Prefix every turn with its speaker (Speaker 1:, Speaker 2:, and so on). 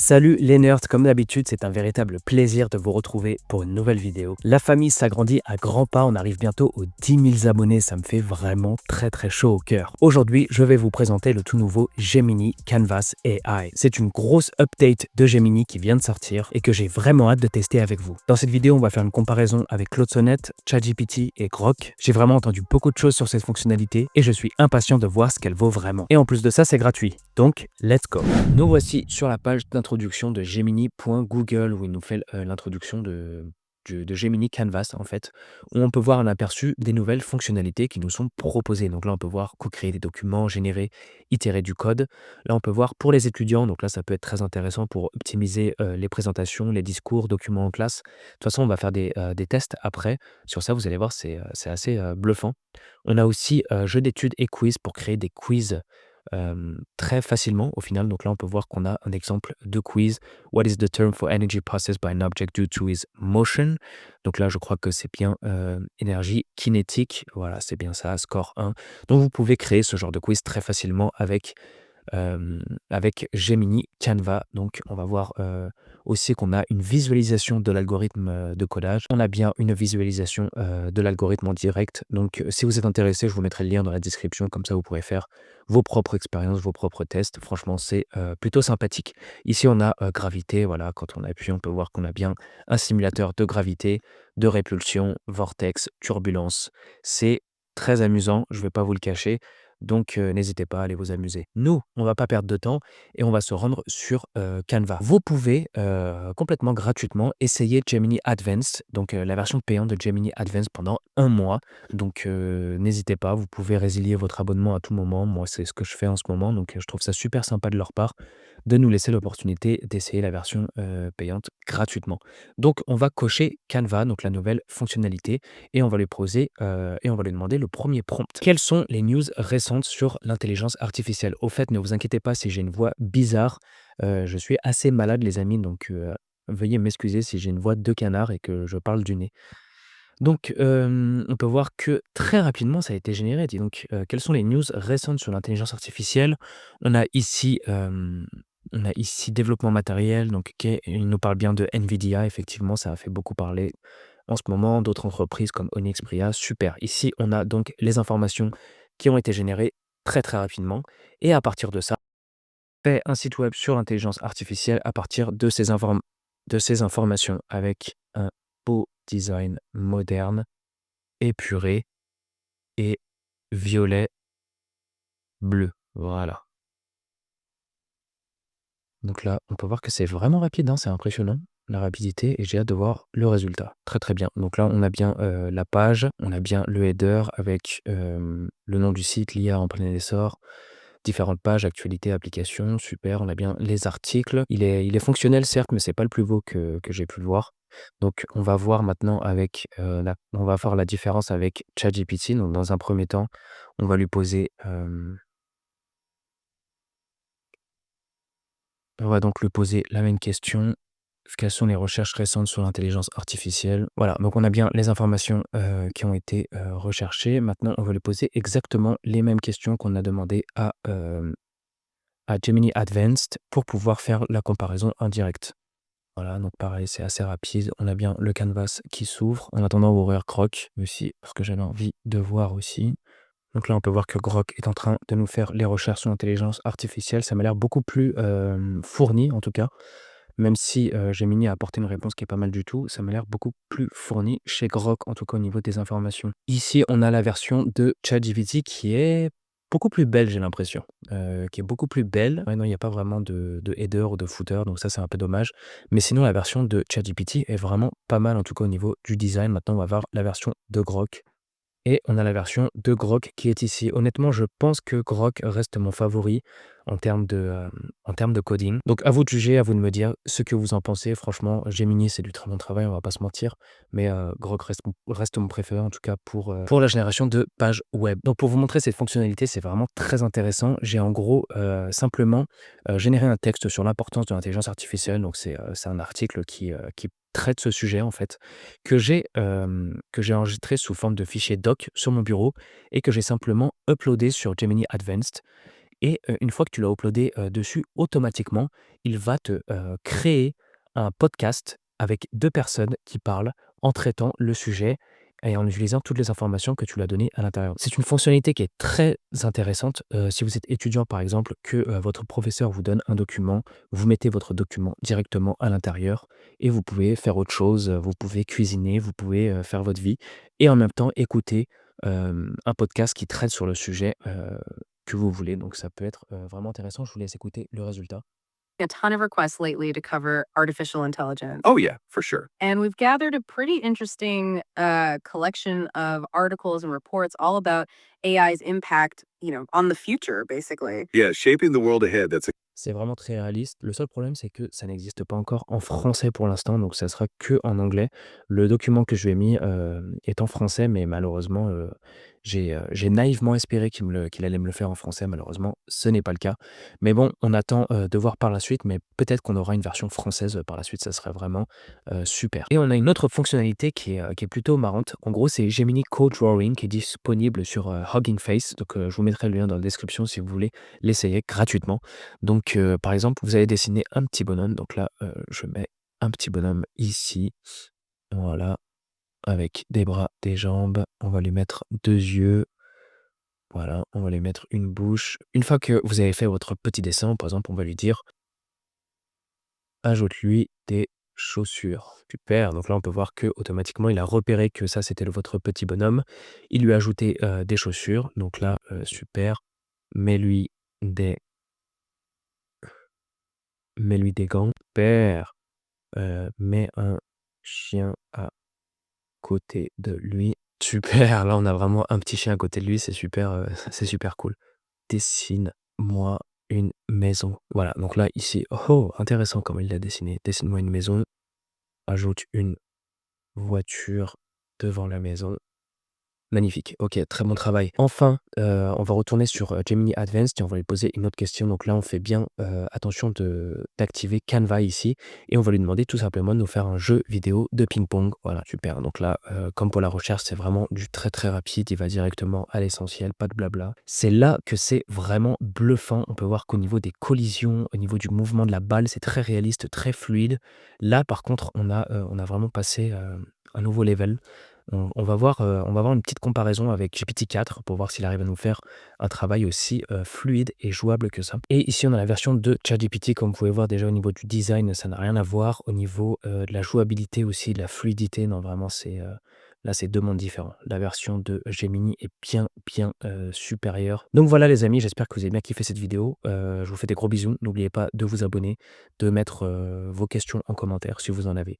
Speaker 1: Salut les nerds, comme d'habitude, c'est un véritable plaisir de vous retrouver pour une nouvelle vidéo. La famille s'agrandit à grands pas, on arrive bientôt aux 10 000 abonnés, ça me fait vraiment très chaud au cœur. Aujourd'hui, je vais vous présenter le tout nouveau Gemini Canvas AI. C'est une grosse update de Gemini qui vient de sortir et que j'ai vraiment hâte de tester avec vous. Dans cette vidéo, on va faire une comparaison avec Claude Sonnet, ChatGPT et Grok. J'ai vraiment entendu beaucoup de choses sur cette fonctionnalité et je suis impatient de voir ce qu'elle vaut vraiment. Et en plus de ça, c'est gratuit. Donc, let's go. Nous voici sur la page d'introduction de Gemini.google où il nous fait l'introduction de Gemini Canvas en fait, où on peut voir un aperçu des nouvelles fonctionnalités qui nous sont proposées. Donc là, on peut voir co-créer des documents, générer, itérer du code. Là, on peut voir pour les étudiants, donc là, ça peut être très intéressant pour optimiser les présentations, les discours, documents en classe. De toute façon, on va faire des tests après. Sur ça, vous allez voir, c'est assez bluffant. On a aussi jeux d'études et quiz pour créer des quiz très facilement au final. Donc là, on peut voir qu'on a un exemple de quiz. What is the term for energy processed by an object due to its motion? Donc là, je crois que c'est bien énergie kinétique. Voilà, c'est bien ça, score 1. Donc vous pouvez créer ce genre de quiz très facilement avec Gemini Canva. Donc on va voir aussi qu'on a une visualisation de l'algorithme de codage. On a bien une visualisation de l'algorithme en direct. Donc si vous êtes intéressé, je vous mettrai le lien dans la description. Comme ça, vous pourrez faire vos propres expériences, vos propres tests. Franchement, c'est plutôt sympathique. Ici, on a gravité. Voilà, quand on appuie, on peut voir qu'on a bien un simulateur de gravité, de répulsion, vortex, turbulence. C'est très amusant, je ne vais pas vous le cacher. Donc, n'hésitez pas à aller vous amuser. Nous, on va pas perdre de temps et on va se rendre sur Canva. Vous pouvez complètement gratuitement essayer Gemini Advanced, donc la version payante de Gemini Advanced pendant 1 mois. Donc, n'hésitez pas, vous pouvez résilier votre abonnement à tout moment. Moi, c'est ce que je fais en ce moment. Donc, je trouve ça super sympa de leur part de nous laisser l'opportunité d'essayer la version payante gratuitement. Donc, on va cocher Canva, donc la nouvelle fonctionnalité, et on va lui poser et on va lui demander le premier prompt. Quelles sont les news récentes sur l'intelligence artificielle? Au fait, ne vous inquiétez pas si j'ai une voix bizarre. Je suis assez malade, les amis, donc veuillez m'excuser si j'ai une voix de canard et que je parle du nez. Donc, on peut voir que très rapidement, ça a été généré. Dis donc, quelles sont les news récentes sur l'intelligence artificielle? On a ici, on a ici développement matériel, donc il nous parle bien de NVIDIA, effectivement, ça a fait beaucoup parler en ce moment, d'autres entreprises comme Onyx, Bria, super. Ici, on a donc les informations qui ont été générées très rapidement et à partir de ça, fait un site web sur l'intelligence artificielle à partir de ces informations avec un beau design moderne, épuré et violet bleu. Voilà. Donc là, on peut voir que c'est vraiment rapide, hein, c'est impressionnant, la rapidité et j'ai hâte de voir le résultat. Très bien. Donc là, on a bien, la page, on a bien le header avec, le nom du site, l'IA en plein essor, différentes pages, actualités, applications, super. On a bien les articles. Il est fonctionnel certes, mais c'est pas le plus beau que j'ai pu le voir. Donc on va voir maintenant avec, on va voir la différence avec ChatGPT. Donc dans un premier temps, on va lui poser, on va donc lui poser la même question. Quelles sont les recherches récentes sur l'intelligence artificielle? Voilà, donc on a bien les informations, qui ont été, recherchées. Maintenant, on va lui poser exactement les mêmes questions qu'on a demandées à Gemini Advanced pour pouvoir faire la comparaison en direct. Voilà, donc pareil, c'est assez rapide. On a bien le canvas qui s'ouvre. En attendant, on va ouvrir Grok aussi, parce que j'avais envie de voir aussi. Donc là, on peut voir que Grok est en train de nous faire les recherches sur l'intelligence artificielle. Ça m'a l'air beaucoup plus fourni, en tout cas. Même si Gemini a apporté une réponse qui est pas mal du tout, ça m'a l'air beaucoup plus fourni chez Grok, en tout cas au niveau des informations. Ici, on a la version de ChatGPT qui est beaucoup plus belle, j'ai l'impression, qui est beaucoup plus belle. Ouais, non, il n'y a pas vraiment de header ou de footer, donc ça, c'est un peu dommage. Mais sinon, la version de ChatGPT est vraiment pas mal, en tout cas au niveau du design. Maintenant, on va voir la version de Grok. Et on a la version de Grok qui est ici. Honnêtement, je pense que Grok reste mon favori en termes de coding. Donc à vous de juger, à vous de me dire ce que vous en pensez. Franchement, Gemini, c'est du très bon travail, on va pas se mentir. Mais Grok reste mon préféré, en tout cas pour la génération de pages web. Donc pour vous montrer cette fonctionnalité, c'est vraiment très intéressant. J'ai en gros simplement généré un texte sur l'importance de l'intelligence artificielle. Donc c'est un article qui traite ce sujet en fait que j'ai enregistré sous forme de fichier doc sur mon bureau et que j'ai simplement uploadé sur Gemini Advanced et une fois que tu l'as uploadé, dessus, automatiquement, il va te, créer un podcast avec 2 personnes qui parlent en traitant le sujet et en utilisant toutes les informations que tu lui as données à l'intérieur. C'est une fonctionnalité qui est très intéressante, si vous êtes étudiant, par exemple, que, votre professeur vous donne un document, vous mettez votre document directement à l'intérieur et vous pouvez faire autre chose, vous pouvez cuisiner, vous pouvez, faire votre vie et en même temps écouter, un podcast qui traite sur le sujet, que vous voulez. Donc ça peut être, vraiment intéressant. Je vous laisse écouter le résultat.
Speaker 2: A ton of requests lately to cover artificial intelligence.
Speaker 3: Oh, yeah, for sure.
Speaker 2: And we've gathered a pretty interesting collection of articles and reports all about AI's impact, on the future, basically.
Speaker 3: Yeah, shaping the world ahead. That's a
Speaker 1: C'est vraiment très réaliste. Le seul problème, c'est que ça n'existe pas encore en français pour l'instant, donc ça sera que en anglais. Le document que je lui ai mis, est en français, mais malheureusement, j'ai naïvement espéré qu'il allait me le faire en français. Malheureusement, ce n'est pas le cas. Mais bon, on attend, de voir par la suite, mais peut-être qu'on aura une version française, par la suite, ça serait vraiment, super. Et on a une autre fonctionnalité qui est plutôt marrante. En gros, c'est Gemini Code Drawing qui est disponible sur, Hugging Face. Donc, je vous mettrai le lien dans la description si vous voulez l'essayer gratuitement. Donc, par exemple, vous allez dessiner un petit bonhomme. Donc là, je mets un petit bonhomme ici. Voilà, avec des bras, des jambes. On va lui mettre 2 yeux. Voilà, on va lui mettre une bouche. Une fois que vous avez fait votre petit dessin, par exemple, on va lui dire: «Ajoute-lui des chaussures». Super, donc là, on peut voir qu'automatiquement, il a repéré que ça, c'était votre petit bonhomme. Il lui a ajouté, des chaussures. Donc là, super. Mets-lui des mets-lui des gants. Super. Mets un chien à côté de lui. Super, là, on a vraiment un petit chien à côté de lui, c'est super, c'est super cool. Dessine-moi une maison. Voilà, donc là, ici, oh, intéressant comment il l'a dessiné. Dessine-moi une maison, ajoute une voiture devant la maison. Magnifique, OK, très bon travail. Enfin, on va retourner sur, Gemini Advanced et on va lui poser une autre question. Donc là, on fait bien, attention d'activer Canva ici et on va lui demander tout simplement de nous faire un jeu vidéo de ping-pong. Voilà, super. Donc là, comme pour la recherche, c'est vraiment du très, très rapide. Il va directement à l'essentiel, pas de blabla. C'est là que c'est vraiment bluffant. On peut voir qu'au niveau des collisions, au niveau du mouvement de la balle, c'est très réaliste, très fluide. Là, par contre, on a vraiment passé, un nouveau level. On va voir une petite comparaison avec GPT-4 pour voir s'il arrive à nous faire un travail aussi, fluide et jouable que ça. Et ici, on a la version de ChatGPT. Comme vous pouvez voir déjà au niveau du design, ça n'a rien à voir. Au niveau, de la jouabilité aussi, de la fluidité, non vraiment là, c'est 2 mondes différents. La version de Gemini est bien, bien, supérieure. Donc voilà les amis, j'espère que vous avez bien kiffé cette vidéo. Je vous fais des gros bisous. N'oubliez pas de vous abonner, de mettre, vos questions en commentaire si vous en avez.